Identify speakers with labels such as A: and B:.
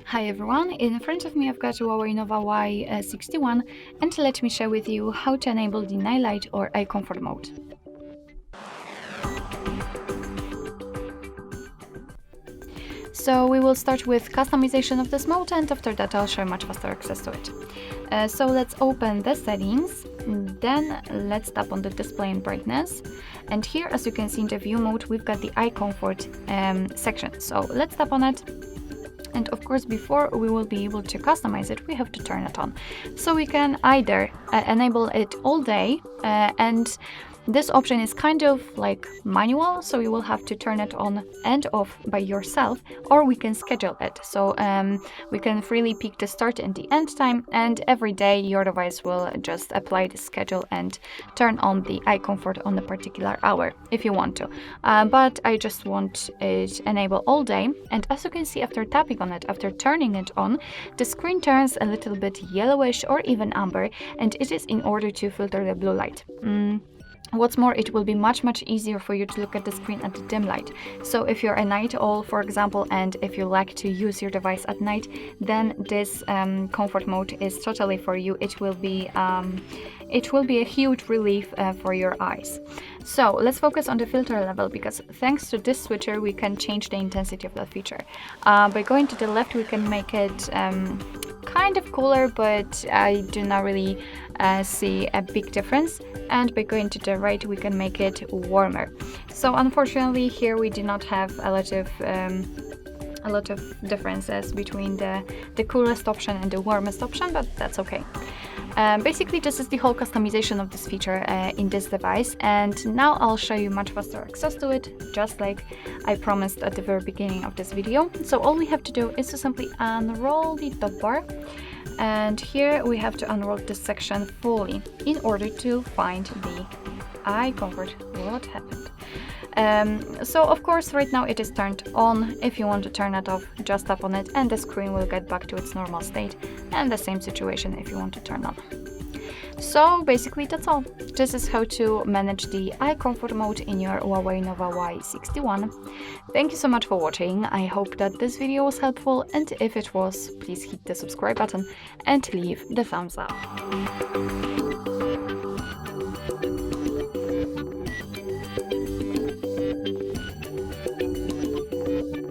A: Hi everyone, in front of me I've got Huawei Nova Y61 and let me share with you how to enable the night light or eye comfort mode. So we will start with customization of this mode, and after that I'll show much faster access to it. So let's open the settings, then let's tap on the display and brightness, and here as you can see in the view mode we've got the eye comfort section. So let's tap on it. And of course, before we will be able to customize it, we have to turn it on. So we can either enable it all day, and this option is kind of like manual, so you will have to turn it on and off by yourself, or we can schedule it. So we can freely pick the start and the end time, and every day your device will just apply the schedule and turn on the eye comfort on a particular hour if you want to. But I just want it enable all day, and as you can see after tapping on it, after turning it on, the screen turns a little bit yellowish or even amber, and it is in order to filter the blue light. What's more, it will be much easier for you to look at the screen at the dim light. So if you're a night owl, for example, and if you like to use your device at night, then this comfort mode is totally for you. It will be a huge relief for your eyes. So let's focus on the filter level, because thanks to this switcher we can change the intensity of that feature. By going to the left we can make it kind of cooler, but I do not really see a big difference, and by going to the right we can make it warmer. So unfortunately here we do not have a lot of differences between the coolest option and the warmest option, but that's okay. Basically this is the whole customization of this feature in this device, and now I'll show you much faster access to it, just like I promised at the very beginning of this video. So all we have to do is to simply unroll the top bar, and here we have to unroll this section fully in order to find the eye comfort. What happened? So of course right now it is turned on. If you want to turn it off, just tap on it and the screen will get back to its normal state, and the same situation if you want to turn on. So basically that's all. This is how to manage the eye comfort mode in your Huawei Nova Y61. Thank you so much for watching. I hope that this video was helpful, and if it was, please hit the subscribe button and leave the thumbs up.